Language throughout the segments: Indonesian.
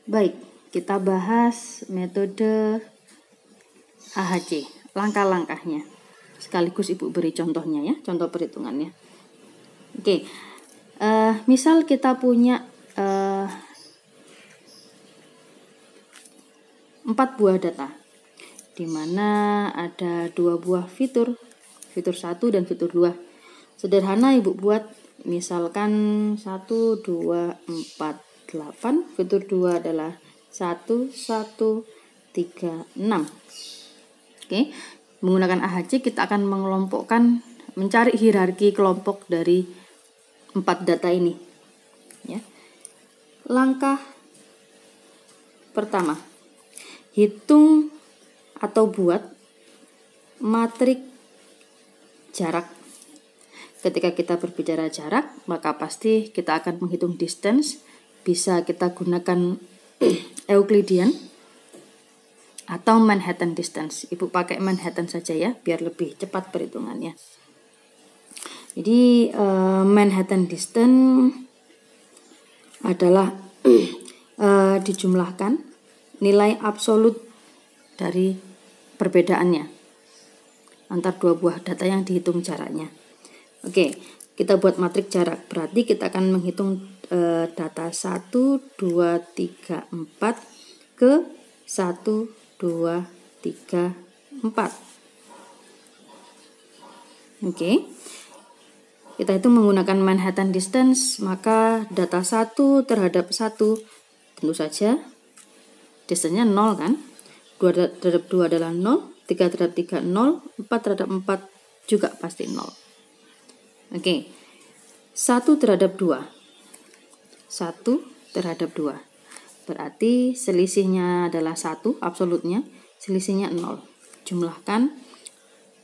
Baik, kita bahas metode AHC, langkah-langkahnya. Sekaligus Ibu beri contohnya ya, contoh perhitungannya. Oke, misal kita punya 4 buah data, di mana ada 2 buah fitur 1 dan fitur 2. Sederhana Ibu buat, misalkan 1, 2, 4, 8, fitur 2 adalah 1, 1, 3, 6. Oke, menggunakan AHC kita akan mengelompokkan, mencari hierarki kelompok dari 4 data ini. Ya. Langkah pertama, hitung atau buat matrik jarak. Ketika kita berbicara jarak, maka pasti kita akan menghitung distance. Bisa kita gunakan Euclidean atau Manhattan distance. Ibu pakai Manhattan saja ya, biar lebih cepat perhitungannya. Jadi Manhattan distance adalah dijumlahkan nilai absolut dari perbedaannya antar 2 buah data yang dihitung jaraknya. Oke, kita buat matrik jarak. Berarti kita akan menghitung data 1, 2, 3, 4 ke 1, 2, 3, 4. Oke. Kita hitung menggunakan Manhattan distance, maka data 1 terhadap 1 tentu saja distance-nya 0 kan? 2 terhadap 2 adalah 0, 3 terhadap 3 0, 4 terhadap 4 juga pasti 0. Oke. 1 terhadap 2. 1 terhadap 2. Berarti selisihnya adalah 1, absolutnya. Selisihnya 0. Jumlahkan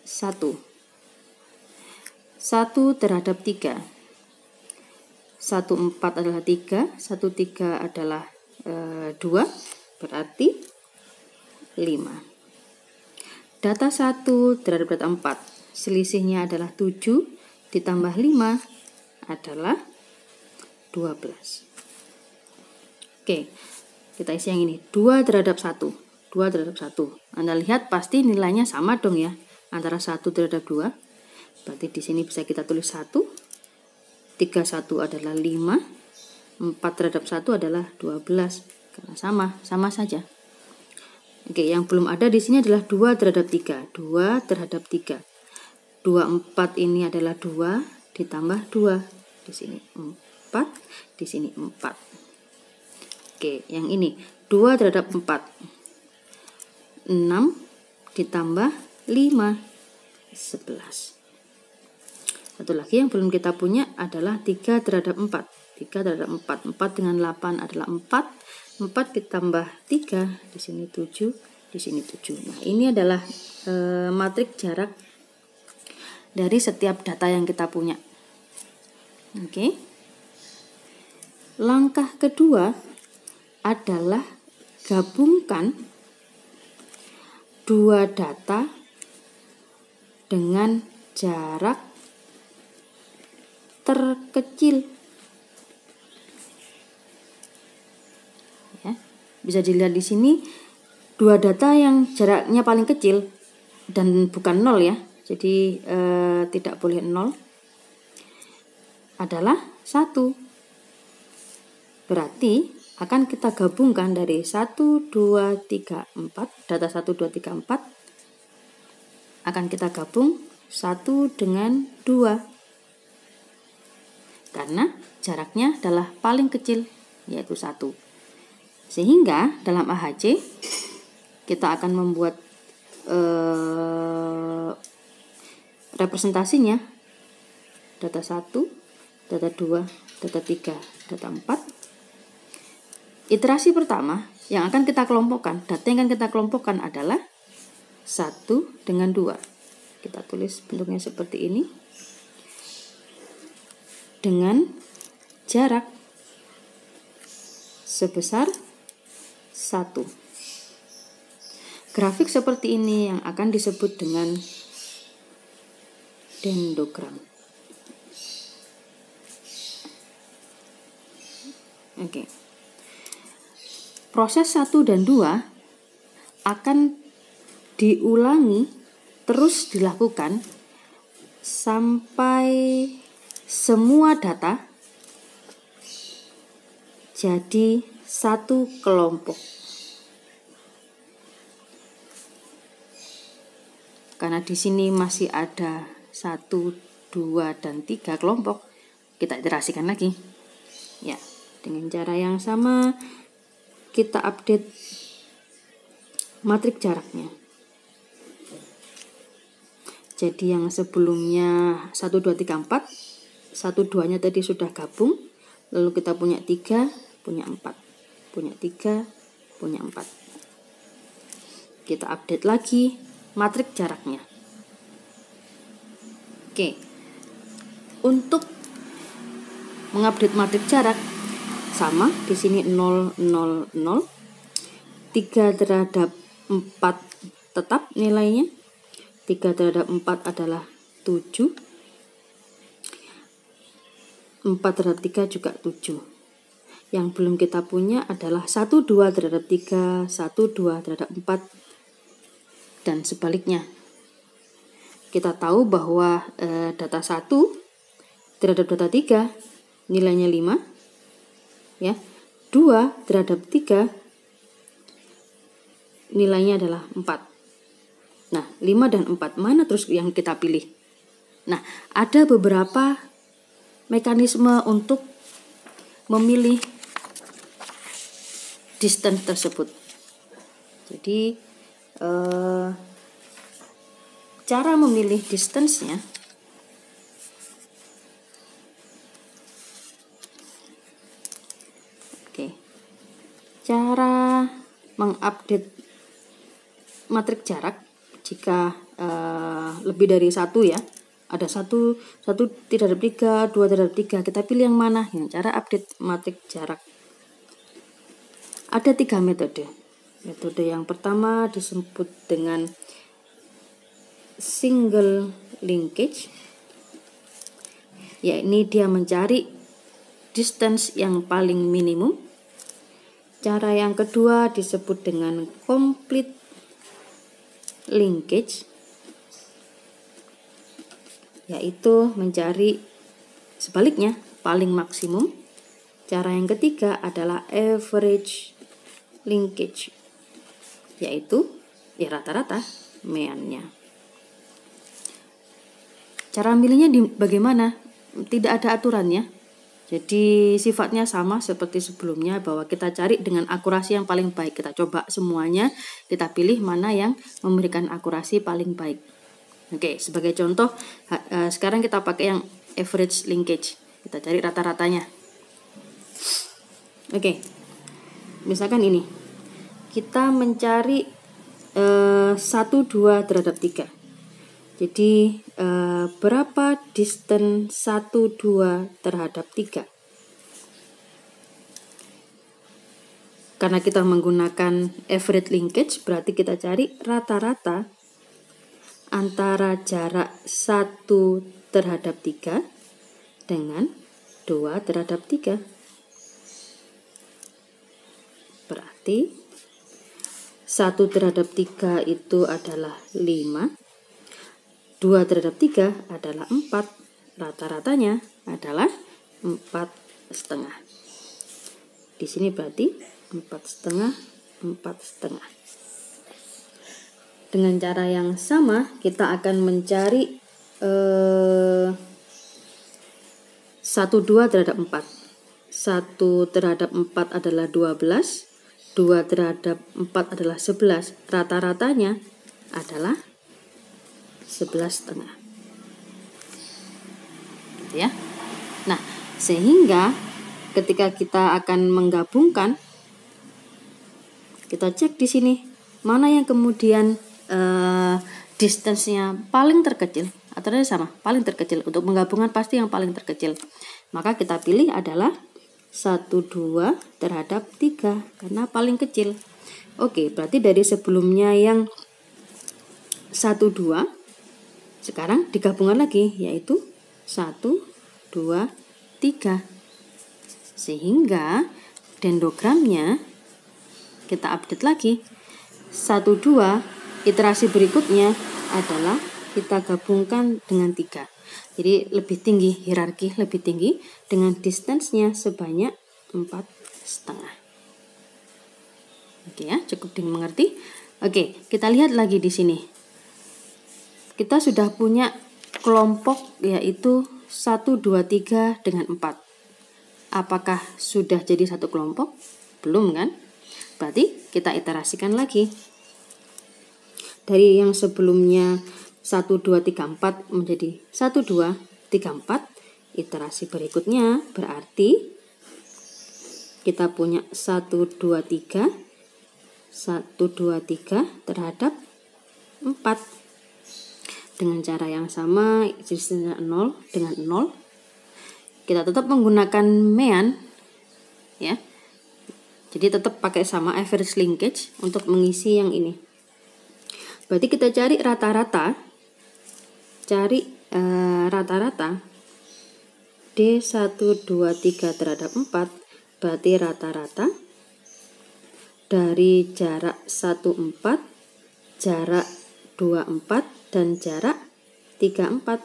1. 1 terhadap 3. 1 4 adalah 3. 1 3 adalah 2. Berarti 5. Data 1 terhadap data 4. Selisihnya adalah 7. Ditambah 5 adalah 12. Oke, kita isi yang ini. 2 terhadap 1. 2 terhadap 1. Anda lihat pasti nilainya sama dong ya. Antara 1 terhadap 2. Berarti di sini bisa kita tulis 1. 3 1 adalah 5. 4 terhadap 1 adalah 12. Karena sama saja. Oke, yang belum ada di sini adalah 2 terhadap 3. 2 terhadap 3. 2 4 ini adalah 2 ditambah 2. Di sini 4, di sini 4. Oke, yang ini 2 terhadap 4. 6 ditambah 5, 11. Satu lagi yang belum kita punya adalah 3 terhadap 4. 3 terhadap 4. 4 dengan 8 adalah 4. 4 ditambah 3, di sini 7, di sini 7. Nah, ini adalah matrik jarak dari setiap data yang kita punya. Oke. Langkah kedua adalah gabungkan 2 data dengan jarak terkecil. Ya, bisa dilihat di sini 2 data yang jaraknya paling kecil dan bukan 0 ya. Jadi tidak boleh 0 adalah 1. Berarti akan kita gabungkan dari 1, 2, 3, 4. Data 1, 2, 3, 4 akan kita gabung 1 dengan 2. Karena jaraknya adalah paling kecil, yaitu 1. Sehingga dalam AHC kita akan membuat representasinya data 1, data 2, data 3, data 4. Iterasi pertama yang akan kita kelompokkan, data yang akan kita kelompokkan adalah 1 dengan 2. Kita tulis bentuknya seperti ini. Dengan jarak sebesar 1. Grafik seperti ini yang akan disebut dengan dendrogram. Oke. proses 1 dan 2 akan diulangi terus dilakukan sampai semua data jadi satu kelompok. Karena di sini masih ada 1, 2, dan 3 kelompok, kita iterasikan lagi. Ya, dengan cara yang sama kita update matrik jaraknya. Jadi yang sebelumnya 1, 2, 3, 4, 1, 2-nya tadi sudah gabung, lalu kita punya 3, punya 4, punya 3, punya 4. Kita update lagi matrik jaraknya. Oke. Untuk mengupdate matrik jarak sama di sini 0, 0, 0. 3 terhadap 4 tetap nilainya. 3 terhadap 4 adalah 7. 4 terhadap 3 juga 7. Yang belum kita punya adalah 1, 2 terhadap 3, 1, 2 terhadap 4, dan sebaliknya. Kita tahu bahwa data 1 terhadap data 3 nilainya 5. Ya. 2 terhadap 3 nilainya adalah 4. Nah, 5 dan 4 mana terus yang kita pilih? Nah, ada beberapa mekanisme untuk memilih distance tersebut. Jadi cara memilih distance-nya cara mengupdate matrik jarak jika lebih dari 1 ya. Ada 1 terhadap 3, 2 terhadap 3. Kita pilih yang mana? Yang cara update matrik jarak. Ada 3 metode. Metode yang pertama disebut dengan single linkage. Ya, ini dia mencari distance yang paling minimum. Cara yang kedua disebut dengan complete linkage, yaitu mencari sebaliknya paling maksimum. Cara yang ketiga adalah average linkage, yaitu rata-rata meannya. Cara milihnya bagaimana? Tidak ada aturannya. Jadi sifatnya sama seperti sebelumnya, bahwa kita cari dengan akurasi yang paling baik. Kita coba semuanya, kita pilih mana yang memberikan akurasi paling baik. Oke, sebagai contoh sekarang kita pakai yang average linkage. Kita cari rata-ratanya. Oke, misalkan ini. Kita mencari 1, 2 terhadap 3. Jadi berapa distance 1, 2 terhadap 3? Karena kita menggunakan average linkage, berarti kita cari rata-rata antara jarak 1 terhadap 3 dengan 2 terhadap 3. Berarti 1 terhadap 3 itu adalah 5. 2 terhadap 3 adalah 4. Rata-ratanya adalah 4,5. Di sini berarti 4,5, 4,5. Dengan cara yang sama kita akan mencari 1, 2 terhadap 4. 1 terhadap 4 adalah 12. 2 terhadap 4 adalah 11. Rata-ratanya adalah 11,5. Ya. Nah, sehingga ketika kita akan menggabungkan, kita cek di sini mana yang kemudian distance-nya paling terkecil, atau sama, paling terkecil. Untuk menggabungkan pasti yang paling terkecil. Maka kita pilih adalah 1, 2 terhadap 3 karena paling kecil. Oke, berarti dari sebelumnya yang 1, 2 sekarang digabungkan lagi, yaitu 1, 2, 3. Sehingga dendrogramnya kita update lagi. 1, 2, iterasi berikutnya adalah kita gabungkan dengan 3. Jadi lebih tinggi, hierarki lebih tinggi dengan distance-nya sebanyak 4,5. Oke ya, cukup dimengerti. Oke, kita lihat lagi di sini. Kita sudah punya kelompok yaitu 1, 2, 3 dengan 4. Apakah sudah jadi satu kelompok? Belum kan? Berarti kita iterasikan lagi. Dari yang sebelumnya 1, 2, 3, 4 menjadi 1, 2, 3, 4. Iterasi berikutnya berarti kita punya 1, 2, 3. 1, 2, 3 terhadap 4. Dengan cara yang sama, distance 0 dengan 0. Kita tetap menggunakan mean, ya. Jadi tetap pakai sama average linkage untuk mengisi yang ini. Berarti kita cari rata-rata. Rata-rata D1, 2, 3 terhadap 4. Berarti rata-rata dari jarak 1, 4, jarak 2, 4, dan jarak 3, 4.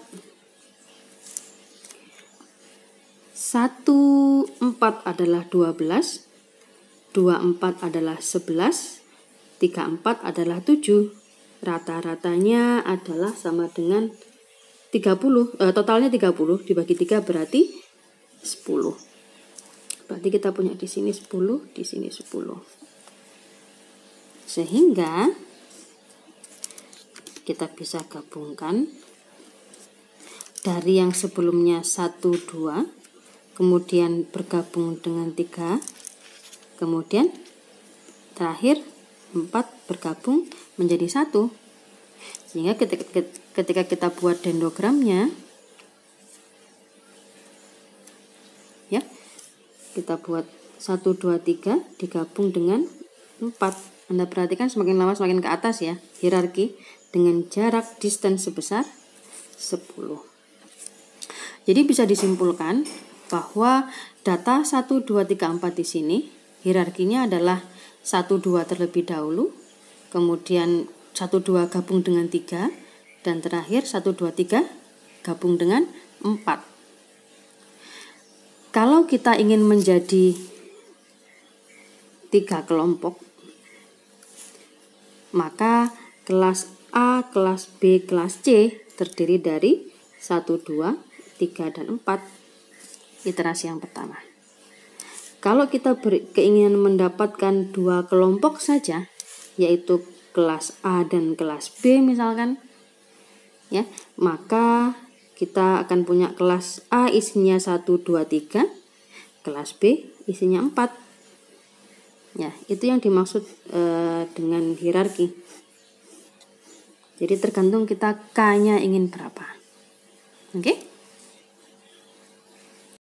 1, 4 adalah 12, 2, 4 adalah 11, 3, 4 adalah 7. Rata-ratanya adalah sama dengan 30, totalnya 30 dibagi 3 berarti 10. Berarti kita punya di sini 10, di sini 10. Sehingga kita bisa gabungkan dari yang sebelumnya 1, 2, kemudian bergabung dengan 3, kemudian terakhir 4 bergabung menjadi 1. Sehingga ketika kita buat dendrogramnya, ya, kita buat 1, 2, 3 digabung dengan 4. Anda perhatikan semakin lama semakin ke atas ya, hierarki dengan jarak distance sebesar 10. Jadi bisa disimpulkan bahwa data 1, 2, 3, 4 di sini hierarkinya adalah 1, 2 terlebih dahulu, kemudian 1, 2 gabung dengan 3, dan terakhir 1, 2, 3 gabung dengan 4. Kalau kita ingin menjadi 3 kelompok, maka kelas A, kelas B, kelas C terdiri dari 1, 2, 3, dan 4. Iterasi yang pertama. Kalau kita keinginan mendapatkan 2 kelompok saja, yaitu kelas A dan kelas B misalkan, ya, maka kita akan punya kelas A isinya 1, 2, 3, kelas B isinya 4. Ya, itu yang dimaksud dengan hierarki. Jadi tergantung kita K-nya ingin berapa. Oke?